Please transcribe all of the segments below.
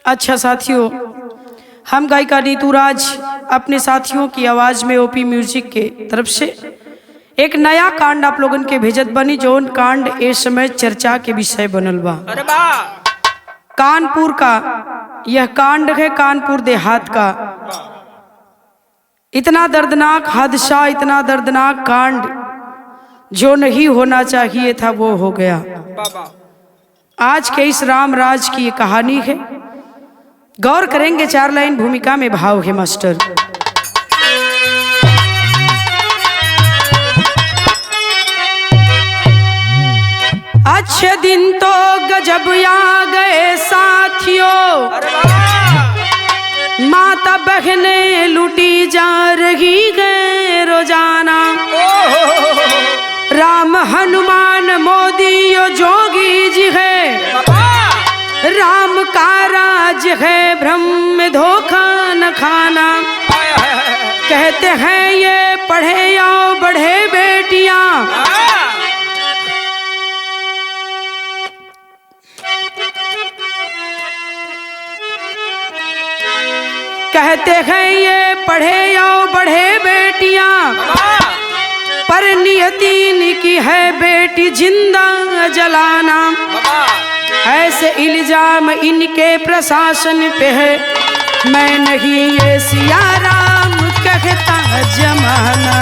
अच्छा साथियों, हम गायिका नीतू राज अपने साथियों की आवाज में ओपी म्यूजिक के तरफ से एक नया कांड आप लोगन के भेजत बनी। जोन कांड इस समय चर्चा के विषय बनल बा। कानपुर का यह कांड है, कानपुर देहात का। इतना दर्दनाक हादसा, इतना दर्दनाक कांड जो नहीं होना चाहिए था वो हो गया। आज के इस राम राज की ये कहानी है। गौर करेंगे, 4 लाइन भूमिका में भाव है मास्टर। अच्छे दिन तो गजब आ गए साथियों, माता बहनें लूटी जा रही है रोजाना। राम हनुमान मोदी और जोगी जी है, राम का राज है भ्रम में धोखा न खाना। कहते हैं ये पढ़े या बढ़े बेटियां, कहते हैं ये पढ़े या बढ़े बेटियां, पर नियति की है बेटी जिंदा जलाना। ऐसे इल्जाम इनके प्रशासन पे है, मैं नहीं ये सिया राम कहता जमाना।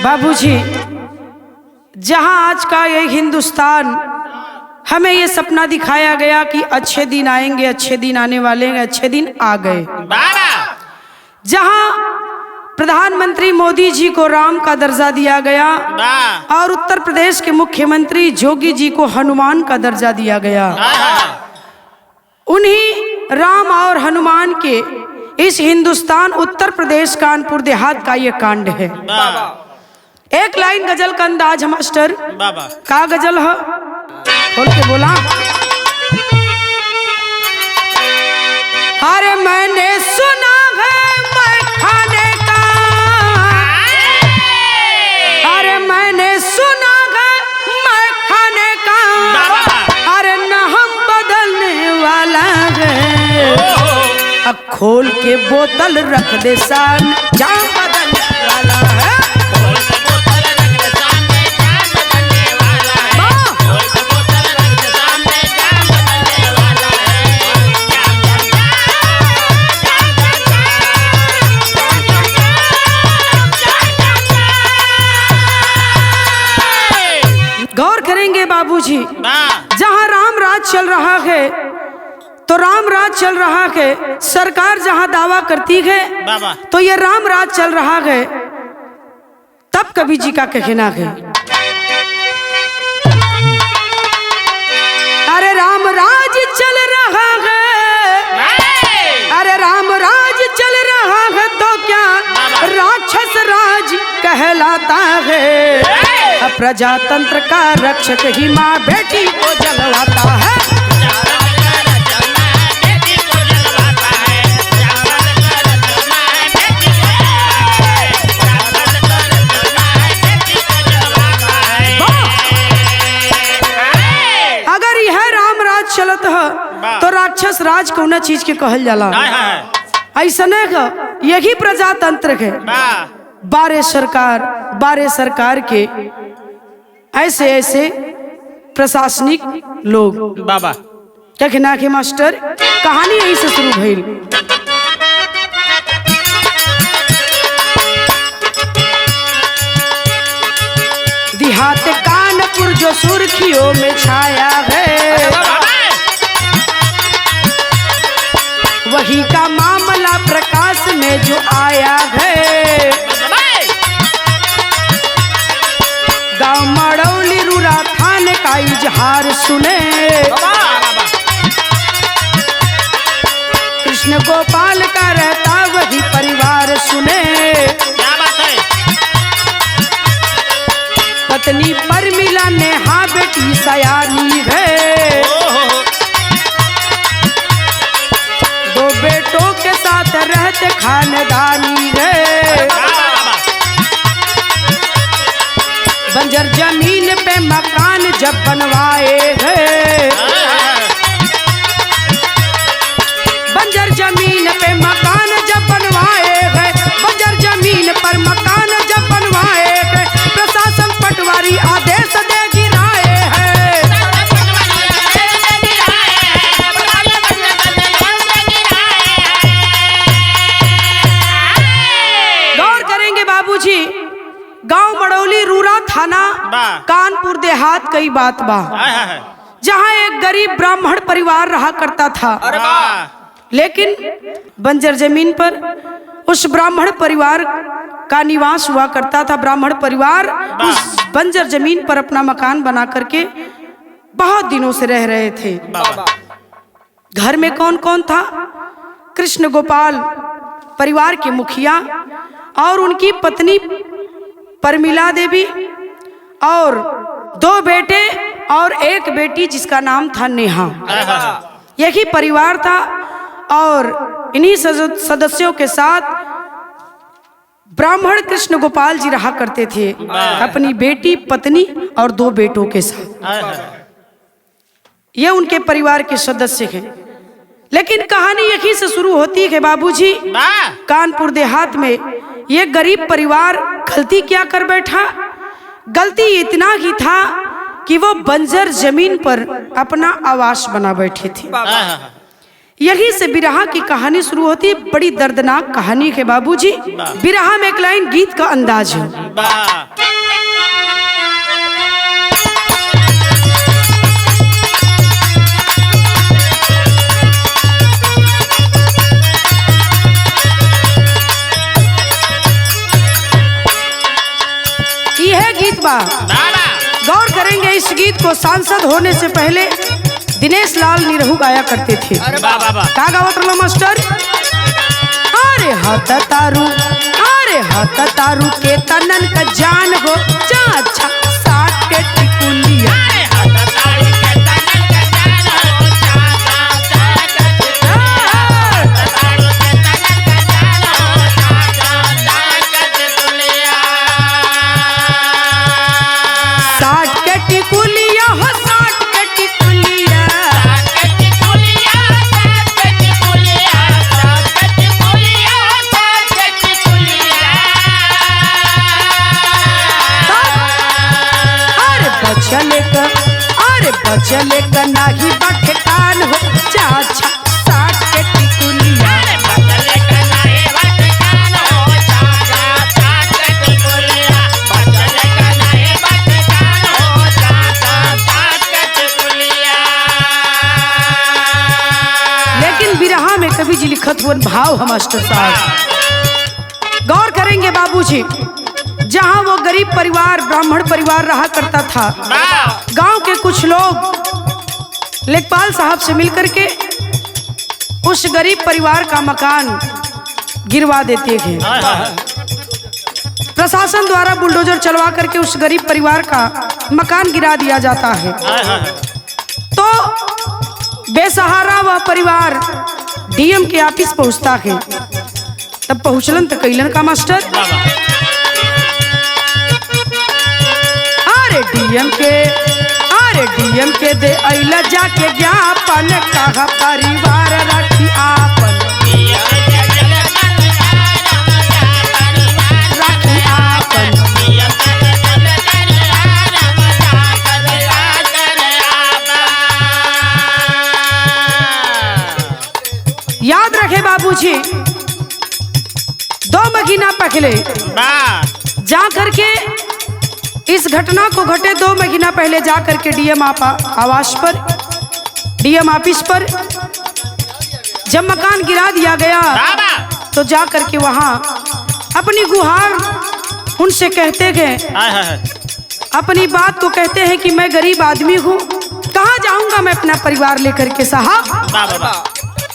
बाबूजी, जहां आज का ये हिंदुस्तान हमें ये सपना दिखाया गया कि अच्छे दिन आएंगे, अच्छे दिन आने वाले हैं, अच्छे दिन आ गए। जहां प्रधानमंत्री मोदी जी को राम का दर्जा दिया गया और उत्तर प्रदेश के मुख्यमंत्री जोगी जी को हनुमान का दर्जा दिया गया। उन्हीं राम और हनुमान के इस हिंदुस्तान उत्तर प्रदेश कानपुर देहात का ये कांड है। एक लाइन गजल का अंदाज मास्टर। का गजल है, खोल के बोला। अरे मैंने सुना है मैं खाने का, अरे मैंने सुना है मैं खाने का, अरे न हम बदलने वाला है। अब खोल के बोतल रख दे सान, जा बदलने वाला है। गौर करेंगे बाबूजी, जहां राम राज चल रहा है तो राम राज चल रहा है। सरकार जहां दावा करती है तो ये राम राज चल रहा है। तब कवि जी का कहना है, अरे राम राज चल रहा है, अरे राम राज चल रहा है तो क्या राक्षस राज कहलाता है। प्रजातंत्र का रक्षक ही माँ बेटी को जलवाता है। अगर यह राम राज चलत है तो राक्षस राज कौन चीज के कहल जाला? ऐसा नहीं, यही प्रजातंत्र है। बारे सरकार के ऐसे ऐसे प्रशासनिक लोग। बाबा कहना के मास्टर, कहानी यही से शुरू भइल। देहात कानपुर जो सुर्खियों में छाया है, वही का मामला प्रकाश में जो आया है। गांव मड़ौली रूरा थान का इजहार सुने, कृष्ण गोपाल का रहता वही परिवार सुने। पत्नी पर मिला नेहा बेटी सयानी है, 2 बेटों के साथ रह रहते खानदानी रे। बंजर जमीन पे मकान जब बनवाए हैं, बंजर जमीन पे मकान जब बनवाए हैं, बंजर जमीन पर मकान जब बनवाए हैं, प्रशासन पटवारी आदेश दे गिराए हैं। गौर करेंगे बाबूजी, गांव मड़ौली रूरा थाना कानपुर देहात कई बात बा, जहां एक गरीब ब्राह्मण परिवार रहा करता था। लेकिन बंजर जमीन पर उस ब्राह्मण परिवार का निवास हुआ करता था। ब्राह्मण परिवार उस बंजर जमीन पर अपना मकान बना करके बहुत दिनों से रह रहे थे। घर में कौन कौन था? कृष्ण गोपाल परिवार के मुखिया और उनकी पत्नी परमिला देवी और 2 बेटे और 1 बेटी जिसका नाम था नेहा। यही परिवार था और इन्हीं सदस्यों के साथ ब्राह्मण कृष्ण गोपाल जी रहा करते थे अपनी बेटी, पत्नी और 2 बेटों के साथ। ये उनके परिवार के सदस्य हैं। लेकिन कहानी यही से शुरू होती है बाबूजी। कानपुर देहात में ये गरीब परिवार गलती क्या कर बैठा? गलती इतना ही था कि वो बंजर जमीन पर अपना आवास बना बैठे थे। यही से बिरहा की कहानी शुरू होती है। बड़ी दर्दनाक कहानी है बाबूजी। बिरहा में एक लाइन गीत का अंदाज है। यह गीत बा, गौर करेंगे इस गीत को सांसद होने से पहले दिनेश लाल निरहू गाया करते थे। क्या गावत रहा मास्टर? अरे हाथ तारू के तनन का जान हो, चाचा साथ के टिकुलिया। चले का नाही बाटे कान हो, चाचा साथ के टिकुलिया। लेकिन बिरहा में कवि जी लिखत हुआ भाव है मास्टर साहब। गौर करेंगे बाबूजी, जहां वो गरीब परिवार ब्राह्मण परिवार रहा करता था, गांव के कुछ लोग लेखपाल साहब से मिलकर के उस गरीब परिवार का मकान गिरवा देते थे। प्रशासन द्वारा बुलडोजर चलवा करके उस गरीब परिवार का मकान गिरा दिया जाता है। तो बेसहारा वह परिवार डीएम के ऑफिस पहुंचता है। तब पहुंचलन तो कैलन का मास्टर, डीएम के दे अइला जाके ज्ञापन, कहा परिवार रखी आपन, रखी आपन। याद रखे बाबूजी, 2 महीना पहले जा करके इस घटना को घटे 2 महीना पहले जाकर के डीएम आवास पर, डीएम ऑफिस पर जब मकान गिरा दिया गया तो जाकर के वहां अपनी गुहार उनसे कहते गए, अपनी बात को कहते हैं कि मैं गरीब आदमी हूँ, कहाँ जाऊंगा मैं अपना परिवार लेकर के साहब,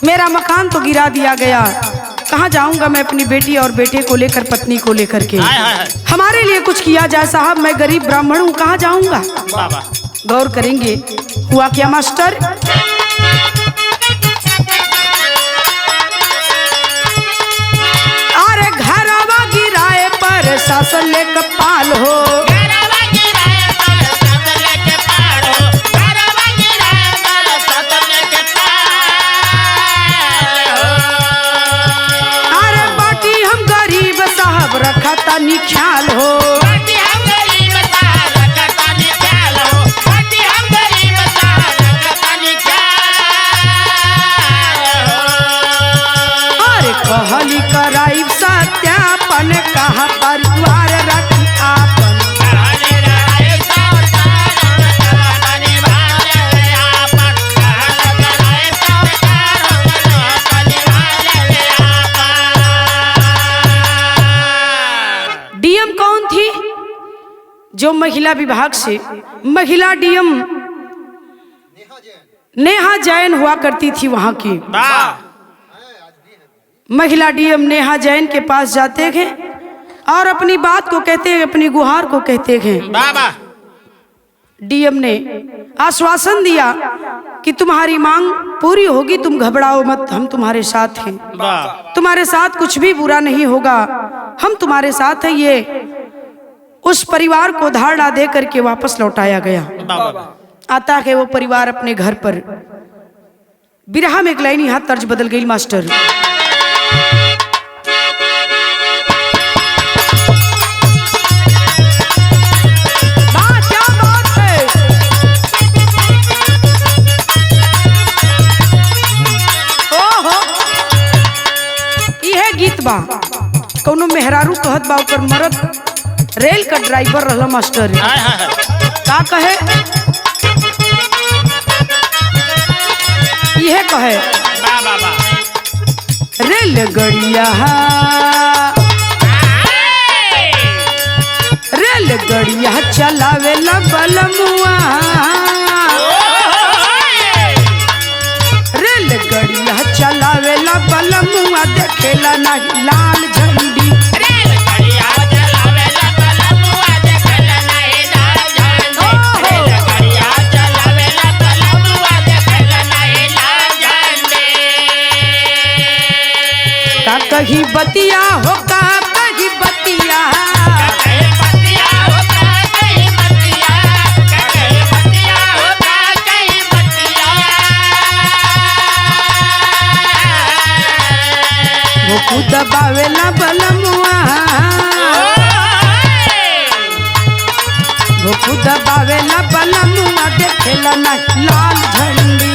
मेरा मकान तो गिरा दिया गया, कहाँ जाऊंगा मैं अपनी बेटी और बेटे को लेकर, पत्नी को लेकर के, हमारे लिए कुछ किया जाए साहब, मैं गरीब ब्राह्मण हूँ, कहाँ जाऊंगा। गौर करेंगे हुआ क्या मास्टर? प्रशासन लेकर पाल हो। अरे बाटी हम गरीब साहब रखा तानी ख्याल हो। कहली कराई सत्यापन कहा परिवार रखी आपन। डीएम कौन थी? जो महिला विभाग से महिला डीएम नेहा जैन हुआ करती थी। वहां की महिला डीएम नेहा जैन के पास जाते थे और अपनी बात को कहते हैं, अपनी गुहार को कहते थे। डीएम ने आश्वासन दिया कि तुम्हारी मांग पूरी होगी, तुम घबराओ मत, हम तुम्हारे साथ हैं, तुम्हारे साथ कुछ भी बुरा नहीं होगा, हम तुम्हारे साथ हैं। ये उस परिवार को धारणा दे करके वापस लौटाया गया। आता है वो परिवार अपने घर पर। बिरहा में एक लाइन यहाँ तर्ज बदल गई मास्टर। गीत बा कौनो मेहरारू कहत बा ऊपर मरद रेल का ड्राइवर रहला मास्टर। का कहे? यह कहे रेलगड़िया चलावे ला बलमुआ, रेलगड़िया चलावे ला बलमुआ, देखेला नहीं लाल झंडी। रेलगड़िया चलावे ला बलमुआ, देखेला नहीं लाल झंडी। रेलगड़िया चलावे ला बलमुआ, देखेला नहीं लाल झंडी। का कही बतिया हो, का कही बतिया, वो दबावेला बलमुआ, वो दबावेला बलमुआ, देखेला नहीं लाल झंडी।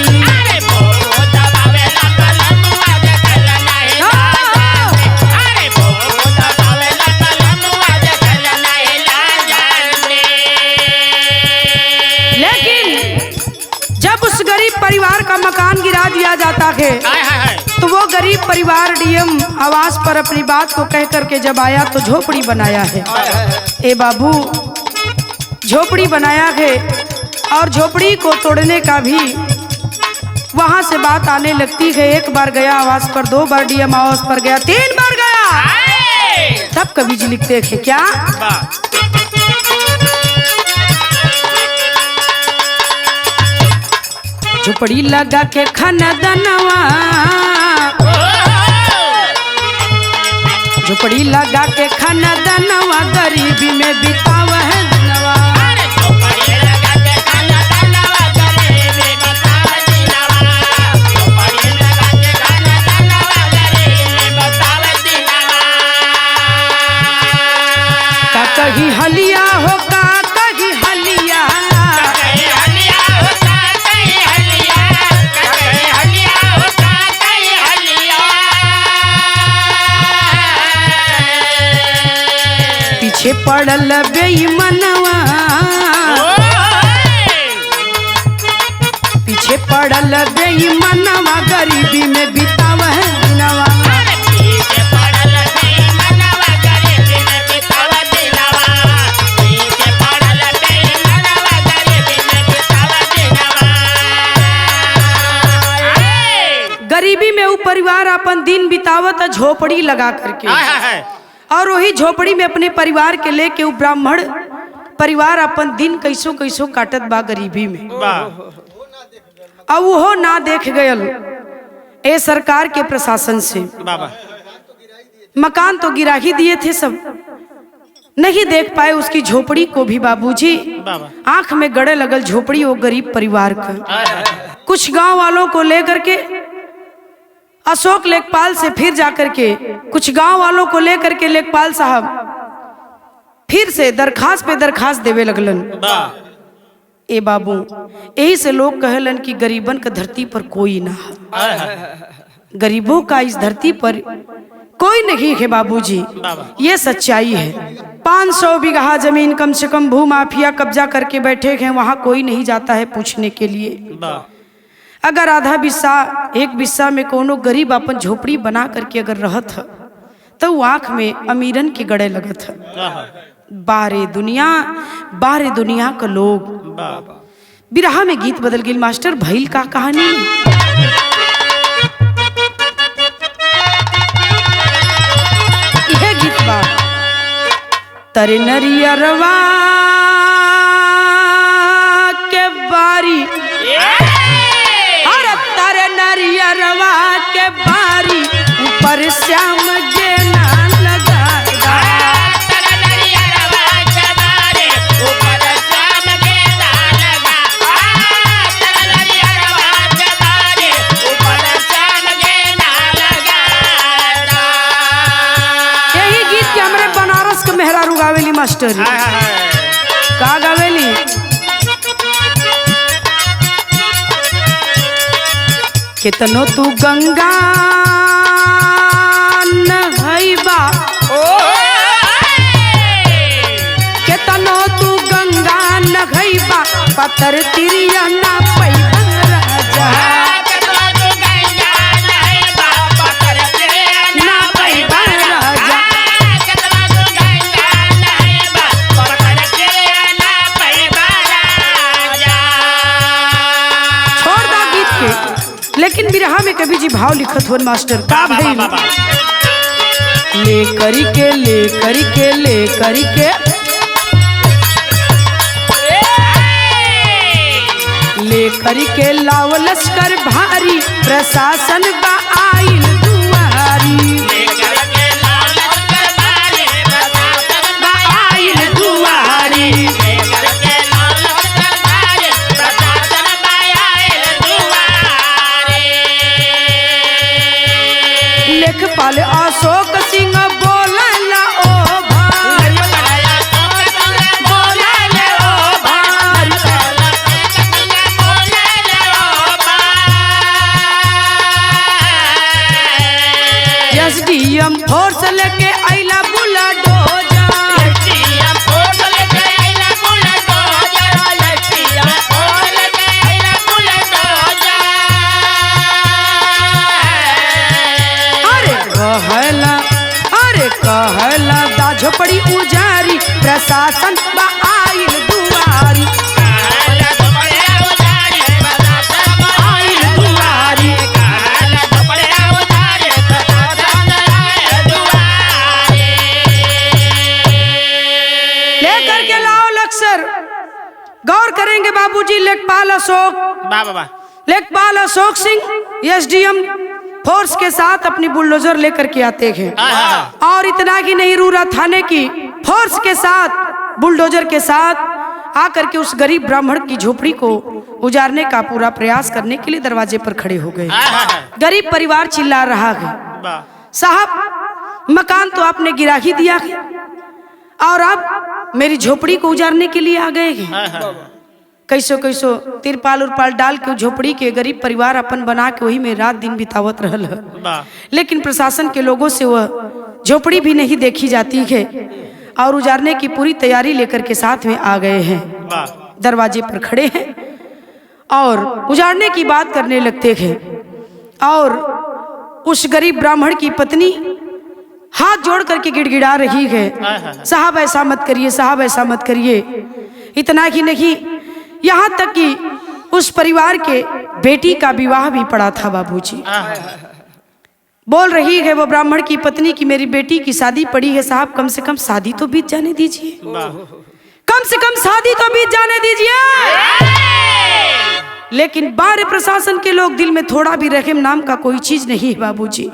लेकिन जब उस गरीब परिवार का मकान गिरा दिया जाता है तो वो गरीब परिवार डीएम आवास पर अपनी बात को कह करके जब आया तो झोपड़ी बनाया है। ए बाबू, झोपड़ी बनाया है और झोपड़ी को तोड़ने का भी वहां से बात आने लगती है। एक बार गया आवास पर, 2 बार डीएम आवास पर गया, 3 बार गया। तब कवि जी लिखते हैं क्या? झोपड़ी लगा के खाना दनवा, झोपड़ी लगा के खाना दनवा, गरीबी में बितावा है दिनवा। का कहीं हलिया हो, का कहीं हलिया, पीछे पड़ल बेईमानवा, पीछे पड़ल बेईमानवा, गरीबी में बितावा है दिनवा। गरीबी में वो परिवार अपन दिन बितावत झोपड़ी लगा करके, और वही झोपड़ी में अपने परिवार के लेके वो ब्राह्मण परिवार अपन दिन कैसो कैसो काटत बा गरीबी में। अब वो ना देख गयल ए सरकार के प्रशासन से। मकान तो गिरा ही दिए थे सब, नहीं देख पाए उसकी झोपड़ी को भी बाबूजी। आंख में गड़े लगल झोपड़ी वो गरीब परिवार का। कुछ गांव वालों को लेकर के अशोक लेखपाल से फिर जाकर के कुछ गांव वालों को लेकर के लेखपाल साहब फिर से दरखास्त पे दरखास्त देवे लगलन। ए बाबू, यही से लोग कहलन कि गरीबन का धरती पर कोई ना है। गरीबों का इस धरती पर कोई नहीं है बाबूजी, ये सच्चाई है। 500 बीघा जमीन कम से कम भूमाफिया कब्जा करके बैठे हैं, वहां कोई नहीं जाता है पूछने के लिए। अगर आधा बिस्सा एक बिस्सा में कोनो गरीब अपन झोपड़ी बना करके अगर रहत है तो वो आंख में अमीरन के गड़े लगत है। बारे दुनिया का लोग। बिरहा में गीत बदल गिल मास्टर भइल का कहानी। यह गीत बा तरे नरियरवा के बारी, अरे तरे नरियरवा के बारी ऊपर श्याम गेना लगा। मेहरारू गावेली मास्टर का गावेली। कितनो तू गंगा नहैबा, कितनो तू गंगा नहैबा पत्थर तिरिया ना पैबा राजा। लेकिन बिरहा में कभी जी भाव लिखत हो मास्टर का भाई। ले करी के ले करी के लाव लश्कर भारी प्रशासन बा आइल दुआरी। लेखपाल अशोक सिंह बोलला ओ भाई, बोलले ओ भाई, एसडीएम फोर्स लेके आइला बुलडोजर, एसडीएम फोर्स लेके आइला बुलडोजर, एसडीएम फोर्स लेके आइला बुलडोजर। कहला दा झोपड़ी उजारी प्रशासन बा आइल दुआरी। लेकर के लाओ लक्सर। गौर करेंगे बाबूजी। लेखपाल अशोक सिंह एसडीएम फोर्स के साथ अपनी बुलडोजर लेकर के आते हैं। और इतना ही नहीं, रूरा थाने की फोर्स के साथ बुलडोजर के साथ आकर के उस गरीब ब्राह्मण की झोपड़ी को उजारने का पूरा प्रयास करने के लिए दरवाजे पर खड़े हो गए। गरीब परिवार चिल्ला रहा है, साहब मकान तो आपने गिरा ही दिया है और अब मेरी झोपड़ी को उजारने के लिए आ गए हैं। कैसो तिरपाल उरपाल डाल के झोपड़ी के गरीब परिवार अपन बना के वही में रात दिन बितावत रहल है। लेकिन प्रशासन के लोगों से वह झोपड़ी भी नहीं देखी जाती है और उजारने की पूरी तैयारी लेकर के साथ में आ गए हैं। दरवाजे पर खड़े हैं और उजारने की बात करने लगते हैं। और उस गरीब ब्राह्मण की पत्नी हाथ जोड़ करके गिड़गिड़ा रही है, साहब ऐसा मत करिए, साहब ऐसा मत करिए। इतना ही नहीं, यहाँ तक कि उस परिवार के बेटी का विवाह भी पड़ा था बाबूजी। बोल रही है वो ब्राह्मण की पत्नी की मेरी बेटी की शादी पड़ी है, साहब कम से कम शादी तो बीत जाने दीजिए, कम से कम शादी तो बीत जाने दीजिए। लेकिन बाहर प्रशासन के लोग दिल में थोड़ा भी रहम नाम का कोई चीज नहीं है बाबूजी।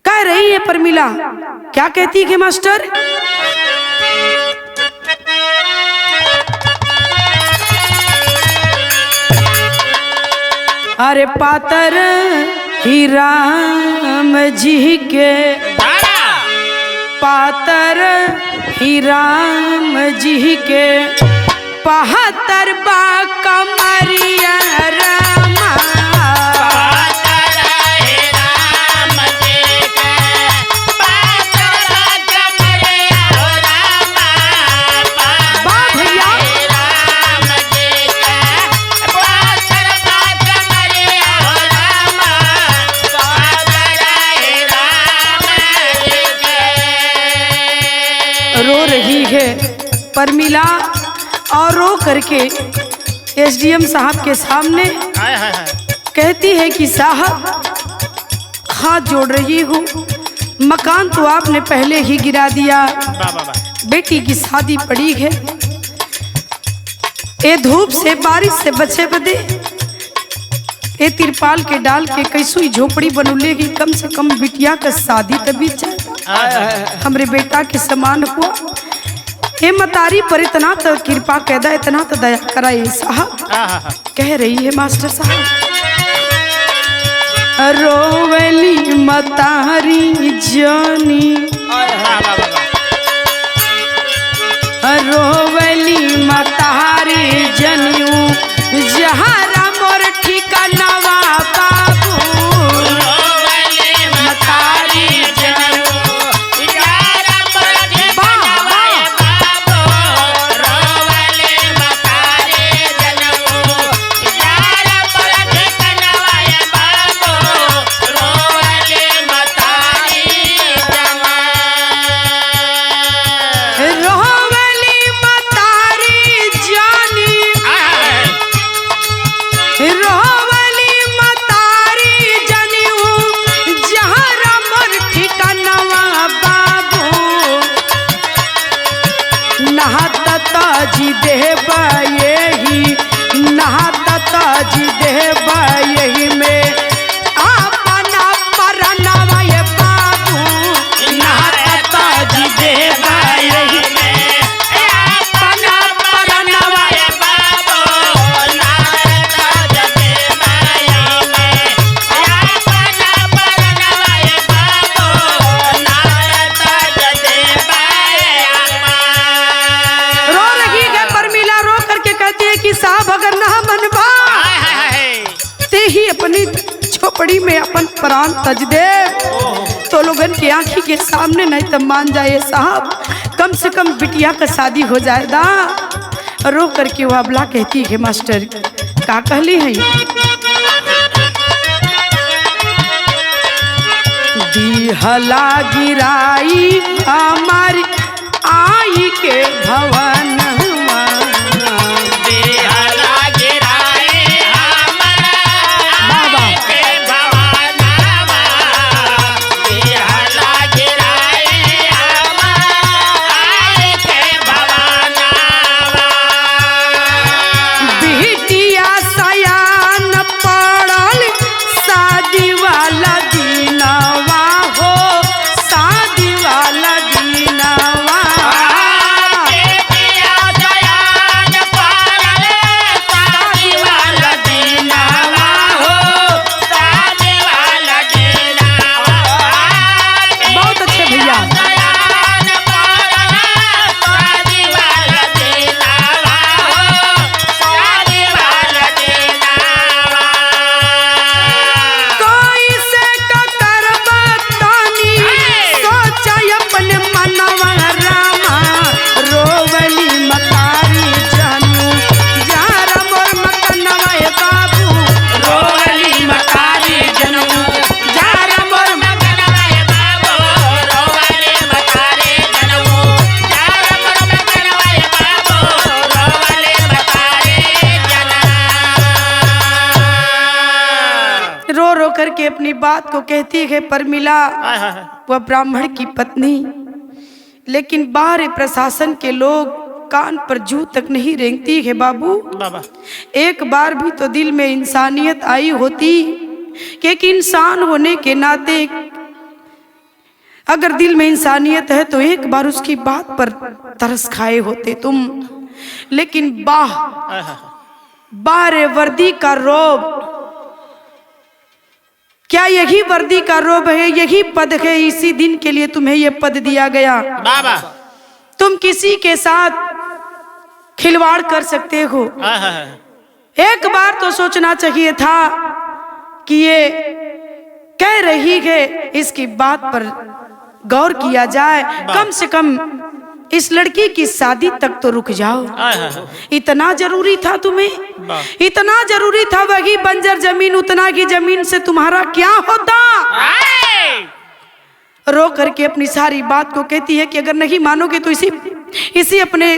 कह रही है परमिला, क्या कहती है मास्टर? अरे पातर ही राम जी के, पातर ही राम जी के, 72 बा कमरिया रामा। रो रही है परमिला और रो करके एसडीएम साहब के सामने कहती है कि साहब हाथ जोड़ रही हूँ, मकान तो आपने पहले ही गिरा दिया, बेटी की शादी पड़ी है, ये धूप से बारिश से बचे बदे ये तिरपाल के डाल के कैसुई झोपड़ी बनूलेगी, कम से कम बिटिया का शादी तभी हमरे बेटा के समान हुआ। हे मतारी पर इतना तो कृपा कैदा, इतना तो दया कराए साहब। कह रही है मास्टर साहब, रोवली मतारी जानी, रोवली मतारी जनियू, जहारा मोर ठिकानवा बाबू, मतारी जनियू, जहारा मोर ठिकानवा बाबू, रोवली मतारी जनियू, जहारा मोर ठिकानवा बाबू, रोवली मतारी जी देवा यही, नहाता जी देवा यही में अपना परनवा ये बाबू, नहाता जी देवा यही में अपना परनवा ये बाबू, नहाता जी देवा यही में अपना परनवा ये बाबू, नहाता जी देवा। परमिला रो करके कहती है कि साहब अगर ना मनवा ते ही अपनी झोपड़ी में अपन प्राण तज दे तो लोगन की आंखी के सामने नहीं तो मान जाए साहब, कम से कम बिटिया का शादी हो जाएगा। रो करके वो अबला कहती है मास्टर का कहली है, दिहला गिराई हमारी आई के भवन, करके अपनी बात को कहती है परमिला, वह ब्राह्मण की पत्नी, लेकिन बाहर प्रशासन के लोग कान पर जू तक नहीं रेंगती है बाबू। एक बार भी तो दिल में इंसानियत आई होती कि एक इंसान होने के नाते अगर दिल में इंसानियत है तो एक बार उसकी बात पर तरस खाए होते तुम। लेकिन बारे वर्दी का रोब, क्या यही वर्दी का रोब है, यही पद है, इसी दिन के लिए तुम्हें यह पद दिया गया। तुम किसी के साथ खिलवाड़ कर सकते हो। एक बार तो सोचना चाहिए था कि ये कह रही है, इसकी बात पर गौर किया जाए, कम से कम इस लड़की की शादी तक तो रुक जाओ। इतना जरूरी था तुम्हें, इतना जरूरी था। वही बंजर जमीन, उतना की जमीन से तुम्हारा क्या होता। रो करके अपनी सारी बात को कहती है कि अगर नहीं मानोगे तो इसी अपने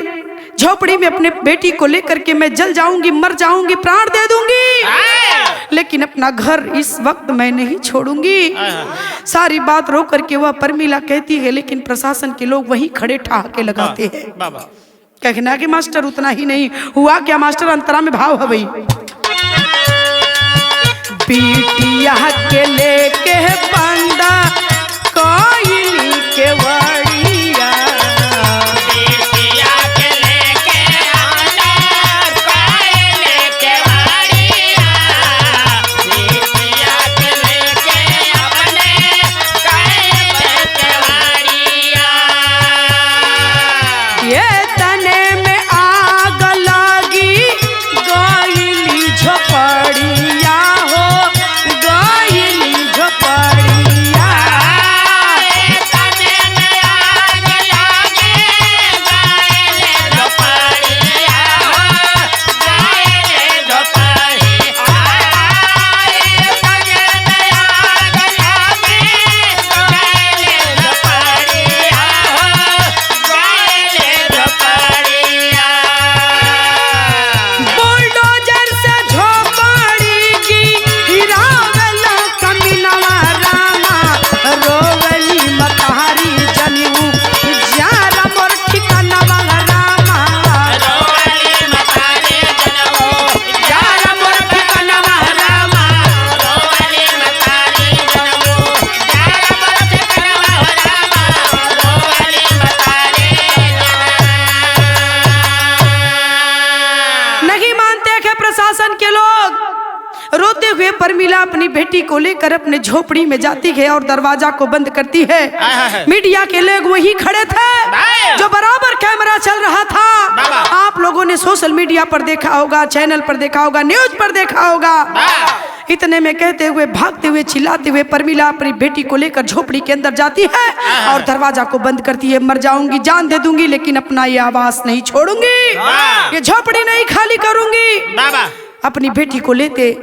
झोपड़ी में अपने बेटी को लेकर के मैं जल जाऊंगी, मर जाऊंगी, प्राण दे दूंगी, लेकिन अपना घर इस वक्त मैं नहीं छोड़ूंगी। सारी बात रो करके वह परमिला कहती है, लेकिन प्रशासन के लोग वहीं खड़े ठहाके लगाते हैं। कहना कि मास्टर उतना ही नहीं हुआ क्या मास्टर, अंतरा में भाव है भाई। बिटिया के लेके बंदा कोयली के वड़िया, परमिला अपनी बेटी को लेकर अपने झोपड़ी में जाती है और दरवाजा को बंद करती है। मीडिया के लोग वही खड़े थे जो बराबर कैमरा चल रहा था। आप लोगों ने सोशल मीडिया पर देखा होगा, चैनल पर देखा होगा, न्यूज पर देखा होगा। इतने में कहते हुए, भागते हुए, चिल्लाते हुए परमिला अपनी बेटी को लेकर झोपड़ी के अंदर जाती है और दरवाजा को बंद करती है। मर जाऊंगी, जान दे दूंगी, लेकिन अपना ये आवास नहीं छोड़ूंगी, ये झोपड़ी नहीं खाली करूंगी। अपनी बेटी को लेते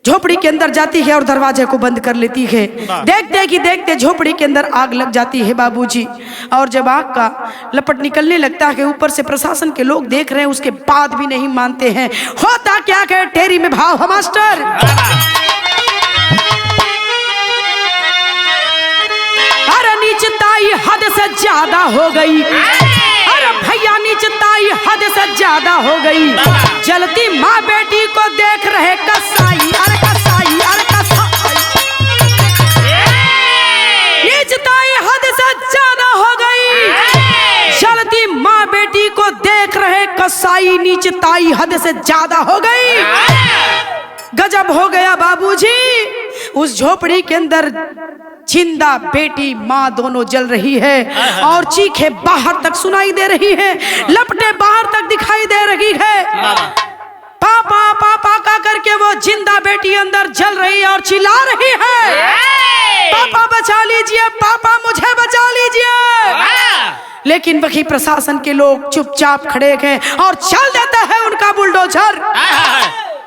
झोपड़ी के अंदर जाती है और दरवाजे को बंद कर लेती है। देखते कि देखते झोपड़ी के अंदर आग लग जाती है बाबूजी। और जब आग का लपट निकलने लगता है, ऊपर से प्रशासन के लोग देख रहे हैं, उसके बाद भी नहीं मानते हैं। होता क्या है, टेरी में भाव है मास्टर। अरे नीचताई हद से ज्यादा हो गई, अरे भैया नीचताई हद से ज्यादा हो गई। जलती माँ बेटी को देख रहे कसाई, अरे कसाई, अरे कसाई। नीचताई हद से ज्यादा हो गई। जलती माँ बेटी को देख रहे कसाई, नीचताई हद से ज्यादा हो गई। गजब हो गया बाबूजी। उस झोपड़ी के अंदर जिंदा बेटी माँ दोनों जल रही है और चीखें बाहर तक सुनाई दे रही है, लपटें बाहर तक दिखाई दे रही है। पापा पापा का करके वो जिंदा बेटी अंदर जल रही है और चिल्ला रही है, पापा बचा लीजिए, पापा मुझे बचा लीजिए। लेकिन वही प्रशासन के लोग चुपचाप खड़े हैं और चल देता है उनका बुलडोजर।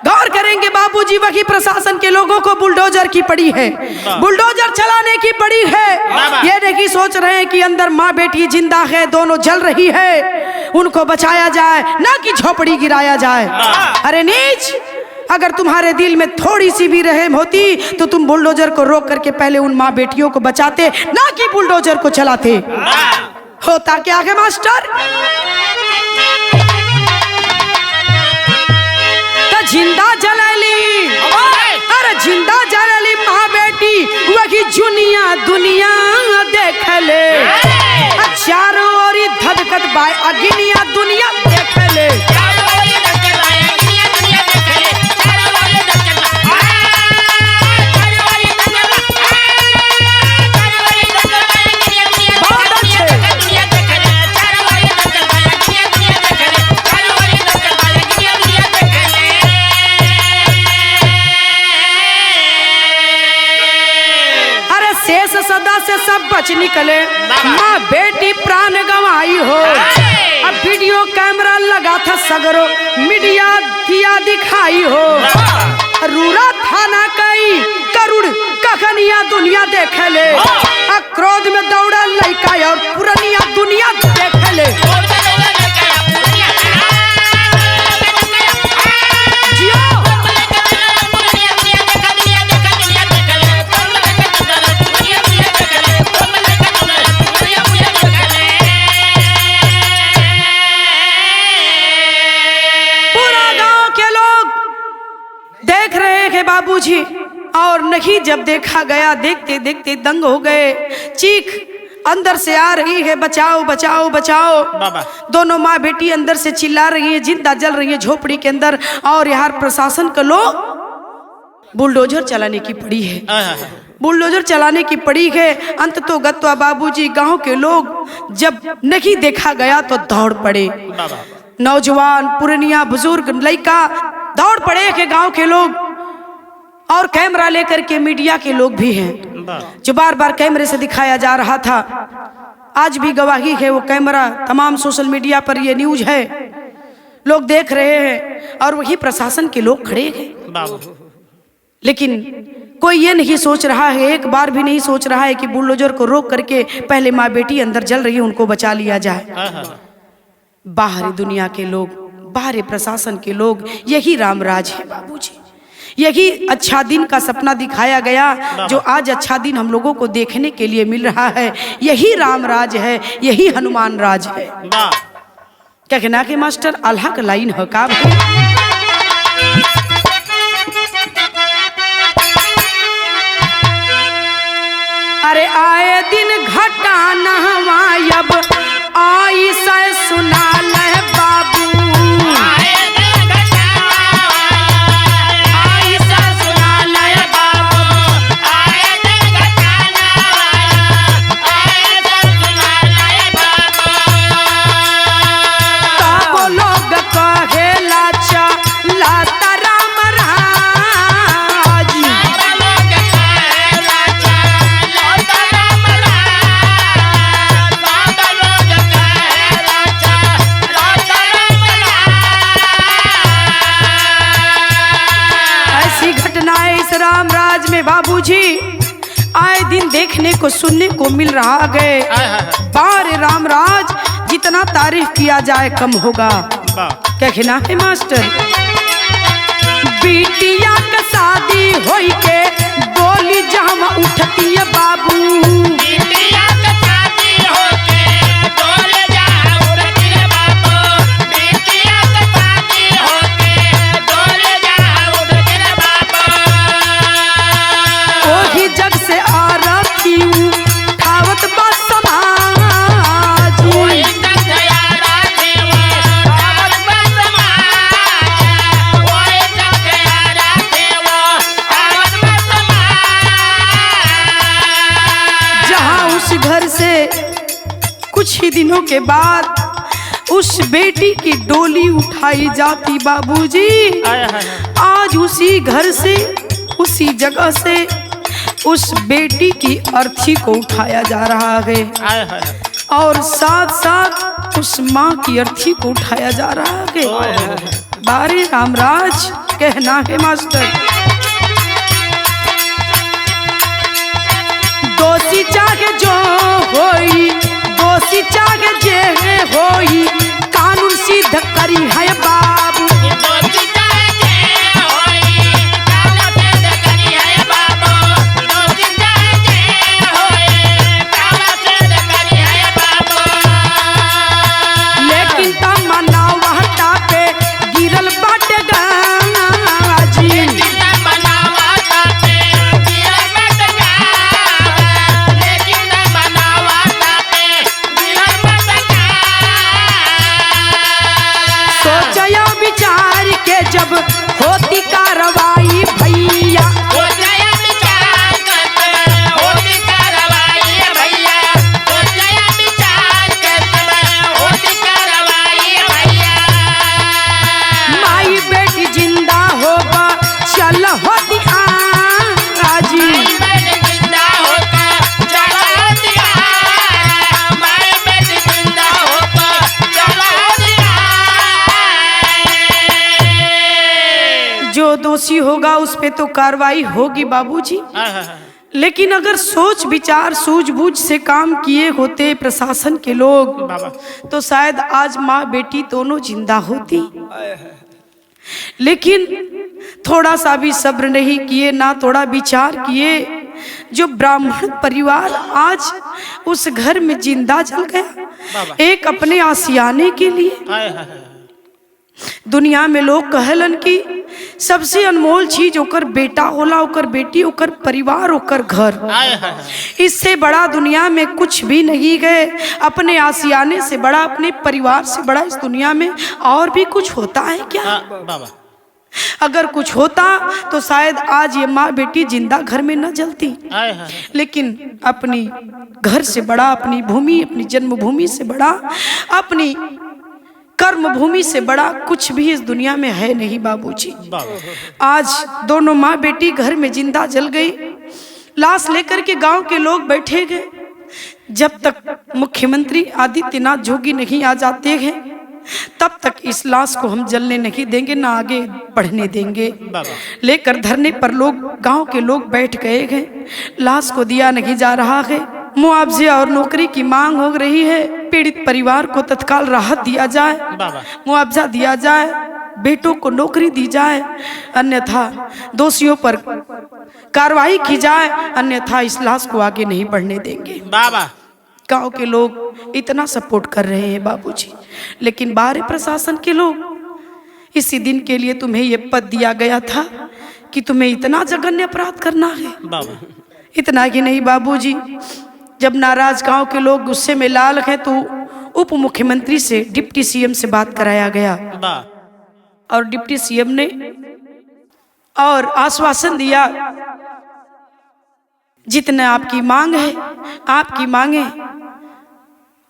गौर करेंगे बाबूजी, वही प्रशासन के लोगों को बुलडोजर की पड़ी है, बुलडोजर चलाने की पड़ी है। ये नहीं सोच रहे हैं कि अंदर माँ बेटी जिंदा है, दोनों जल रही है, उनको बचाया जाए, ना कि झोपड़ी गिराया जाए। अरे नीच, अगर तुम्हारे दिल में थोड़ी सी भी रहम होती तो तुम बुलडोजर को रोक करके पहले उन माँ बेटियों को बचाते, ना कि बुलडोजर को चलाते। होता क्या है मास्टर, जिंदा जलली, अरे जिंदा जलली माँ बेटी, वही जुनिया दुनिया देख ले, चारों ओरी धधकत बाय अगिनिया दुनिया देख ले। सदा से सब बच निकले, माँ बेटी प्राण गंवाई हो। अब वीडियो कैमरा लगा था सगरो, मीडिया दिया दिखाई हो। रूरा थाना कई करुण कखनिया दुनिया देख ले, क्रोध में दौड़ा लड़का और पुरनिया दुनिया देख ले। बाबूजी और नहीं जब देखा गया, देखते देखते दंग हो गए। चीख अंदर से आ रही है, बचाओ बचाओ बचाओ। दोनों माँ बेटी अंदर से चिल्ला रही है, जिंदा जल रही है झोपड़ी के अंदर। और यहाँ प्रशासन का लोग बुलडोजर चलाने की पड़ी है, बुलडोजर चलाने की पड़ी है। अंत तो गत्वा बाबूजी गांव के लोग जब नहीं देखा गया तो दौड़ पड़े। नौजवान पुरनिया बुजुर्ग लड़का दौड़ पड़े के गांव के लोग, और कैमरा लेकर के मीडिया के लोग भी हैं जो बार बार कैमरे से दिखाया जा रहा था। आज भी गवाही है वो कैमरा, तमाम सोशल मीडिया पर ये न्यूज है, लोग देख रहे हैं। और वही प्रशासन के लोग खड़े हैं, लेकिन कोई ये नहीं सोच रहा है, एक बार भी नहीं सोच रहा है कि बुलडोजर को रोक करके पहले माँ बेटी अंदर जल रही है उनको बचा लिया जाए। बाहरी दुनिया के लोग, बाहरी प्रशासन के लोग, यही रामराज है बाबूजी। यही अच्छा दिन का सपना दिखाया गया, जो आज अच्छा दिन हम लोगों को देखने के लिए मिल रहा है। यही रामराज है, यही हनुमान राज है। क्या कहना के मास्टर, अल्लाह का लाइन है का भाई? अरे आए दिन घटा नहवायब आई से सुना ले बाबू, बाबूजी आए दिन देखने को सुनने को मिल रहा है। बारे रामराज जितना तारीफ किया जाए कम होगा। क्या कहना है मास्टर? बिटिया का शादी होई के बोली जहाँ उठती है बाबू, कुछ ही दिनों के बाद उस बेटी की डोली उठाई जाती बाबूजी। आज उसी घर से, उसी जगह से उस बेटी की अर्थी को उठाया जा रहा है, और साथ साथ उस माँ की अर्थी को उठाया जा रहा है। बारे रामराज कहना है मास्टर, दोषी चाहे जो होई, दोषी चाहे जे होई, कानून सिद्ध करी है बाबू। दोषी चाहे जे होई, कानून सिद्ध करी है बाबू। दोषी चाहे जे होई, कानून सिद्ध करी है बाबू। लेकिन तमन्ना वहटा पे गिरल बाटे गाजी, तमन्ना वहटा पे गिरल बाटे गाजी, लेकिन तमन्ना जो दोषी होगा उस पे तो कार्रवाई होगी बाबूजी, लेकिन अगर सोच विचार सूझबूझ से काम किए होते प्रशासन के लोग तो शायद आज माँ बेटी दोनों जिंदा होती। लेकिन थोड़ा सा भी सब्र नहीं किए, ना थोड़ा विचार किए। जो ब्राह्मण परिवार आज उस घर में जिंदा जल गया एक अपने आसियाने के लिए। दुनिया में लोग कहलन कि सबसे अनमोल चीज ओकर बेटा होला, ओकर बेटी, ओकर परिवार, ओकर घर। इससे बड़ा दुनिया में कुछ भी नहीं गए। अपने आसियाने से बड़ा, अपने परिवार से बड़ा इस दुनिया में और भी कुछ होता है क्या? अगर कुछ होता तो शायद आज ये माँ बेटी जिंदा घर में न जलती। लेकिन अपनी घर से बड़ा, अपनी भूमि, अपनी जन्मभूमि से बड़ा, अपनी कर्म भूमि से बड़ा कुछ भी इस दुनिया में है नहीं बाबूजी। आज दोनों माँ बेटी घर में जिंदा जल गई। लाश लेकर के गांव के लोग बैठे गए। जब तक मुख्यमंत्री आदित्यनाथ जोगी नहीं आ जाते हैं तब तक इस लाश को हम जलने नहीं देंगे, ना आगे बढ़ने देंगे। लेकर धरने पर लोग, गांव के लोग बैठ गए हैं। लाश को दिया नहीं जा रहा है। मुआवजे और नौकरी की मांग हो रही है। पीड़ित परिवार को तत्काल राहत दिया जाए, मुआवजा दिया जाए, बेटों को नौकरी दी जाए, अन्यथा दोषियों पर कार्रवाई की जाए, अन्यथा इस लाश को आगे नहीं बढ़ने देंगे। गांव के लोग इतना सपोर्ट कर रहे हैं बाबूजी, लेकिन बाहरी प्रशासन के लोग इसी दिन के लिए तुम्हें ये पद दिया गया था कि तुम्हें इतना जघन्य अपराध करना है। इतना ही नहीं बाबूजी, जब नाराज गांव के लोग गुस्से में लाल हैं तो उप मुख्यमंत्री से, डिप्टी सीएम से बात कराया गया और डिप्टी सीएम ने और आश्वासन दिया जितना आपकी मांग है, आपकी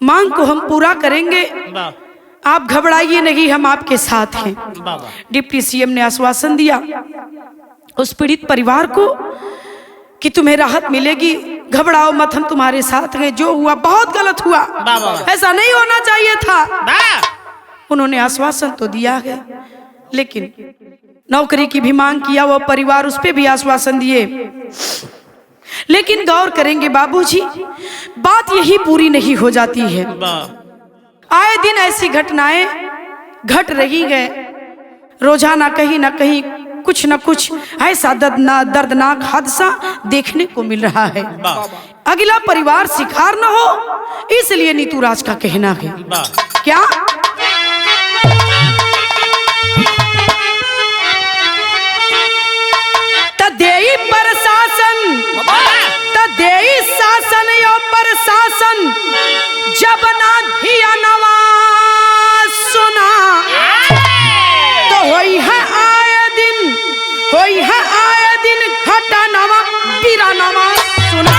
मांग को हम पूरा करेंगे, आप घबराइए नहीं, हम आपके साथ हैं। डिप्टी सीएम ने आश्वासन दिया उस पीड़ित परिवार को कि तुम्हें राहत मिलेगी, घबराओ मत, हम तुम्हारे साथ हैं। जो हुआ बहुत गलत हुआ, ऐसा नहीं होना चाहिए था। उन्होंने आश्वासन तो दिया है, लेकिन नौकरी की भी मांग किया वो परिवार, उस पे भी आश्वासन दिए। लेकिन गौर करेंगे बाबूजी, बात यही पूरी नहीं हो जाती है। आए दिन ऐसी घटनाएं घट रही है। रोजाना कहीं ना कहीं कुछ न कुछ ऐसा दर्दनाक हादसा देखने को मिल रहा है। अगला परिवार शिकार न हो, इसलिए नीतू राज का कहना है क्या तदेई प्रशासन, तदेई शासन यो प्रशासन, जब ना धिया नवा सुना तो होई है आए दिन घटा नवा पीरा नवा सुना।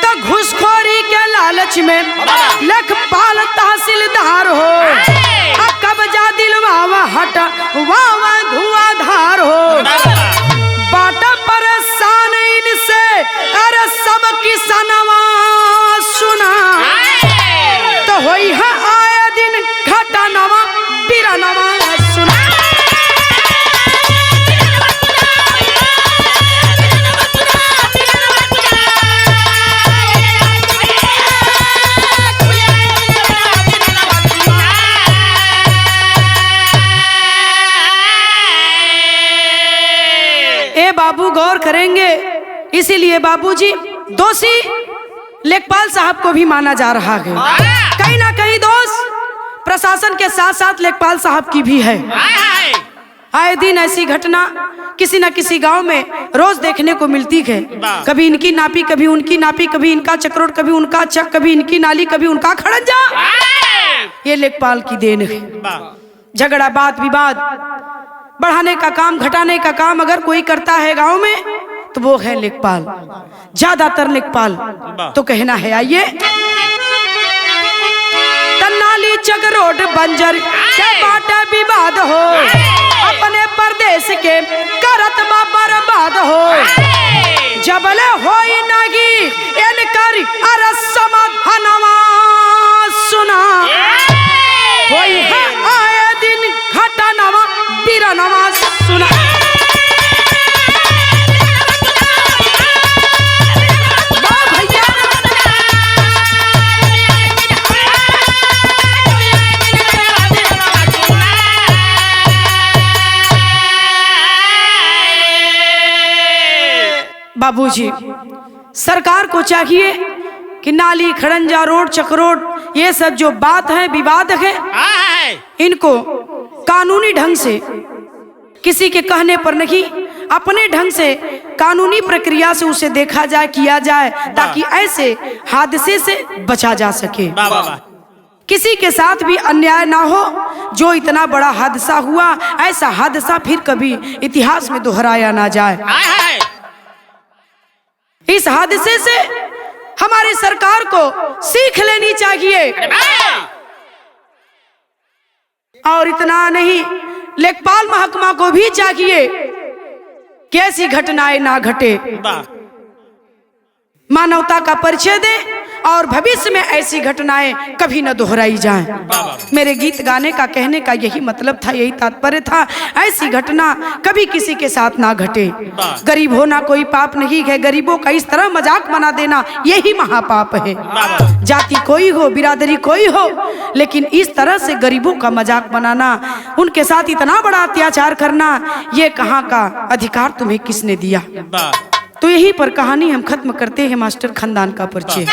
तो घुसखोरी के लालच में लखपाल तहसीलदार हो, कब्जा दिलवावा हटा वावा धुआंधार हो। बाटा परेशान इनसे अरे सब किसनवा सुना तो होई है आए दिन घटा नवा पीरा नवा सुना। बाबू गौर करेंगे, इसीलिए बाबूजी दोषी लेखपाल साहब को भी माना जा रहा है। कहीं ना कहीं दोष प्रशासन के साथ साथ लेखपाल साहब की भी है। आए दिन ऐसी घटना किसी न किसी गांव में रोज देखने को मिलती है। कभी इनकी नापी, कभी उनकी नापी, कभी इनका चक्रोट, कभी उनका चक, कभी इनकी नाली, कभी उनका खड़ंजा। ये लेखपाल की देन है। झगड़ा, बात विवाद बढ़ाने का काम, घटाने का काम अगर कोई करता है गांव में तो वो है लेखपाल, ज्यादातर लेखपाल। तो कहना है आइए, तन्नाली चक रोड बंजर के बाटे विवाद हो, अपन भले होई नगी इनकर अरे समाधानवा सुना होई है आए दिन घटनावा बिरनवा सुना। बाबूजी, सरकार को चाहिए कि नाली खड़ंजा रोड चक्रोड ये सब जो बात है विवाद है इनको कानूनी ढंग से किसी के कहने पर नहीं अपने ढंग से कानूनी प्रक्रिया से उसे देखा जाए किया जाए ताकि ऐसे हादसे से बचा जा सके। किसी के साथ भी अन्याय ना हो। जो इतना बड़ा हादसा हुआ ऐसा हादसा फिर कभी इतिहास में दोहराया ना जाए। इस हादसे से हमारी सरकार को सीख लेनी चाहिए और इतना नहीं लेखपाल महकमा को भी चाहिए कि ऐसी घटनाएं ना घटे, मानवता का परिचय दे और भविष्य में ऐसी घटनाएं कभी न दोहराई जाएं। मेरे गीत गाने का कहने का यही मतलब था, यही तात्पर्य था। ऐसी घटना कभी किसी के साथ ना घटे। गरीब होना कोई पाप नहीं है, गरीबों का इस तरह मजाक बना देना यही महापाप है। जाति कोई हो बिरादरी कोई हो लेकिन इस तरह से गरीबों का मजाक बनाना, उनके साथ इतना बड़ा अत्याचार करना, ये कहाँ का अधिकार तुम्हें किसने दिया। तो यहीं पर कहानी हम खत्म करते हैं। मास्टर खानदान का परिचय।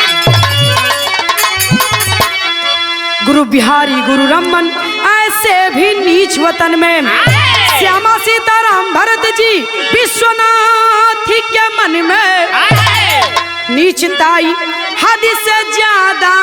गुरु बिहारी गुरु रमन ऐसे भी नीच वतन में श्यामा सीताराम भरत जी विश्वनाथ के मन में नीचताई हद से ज्यादा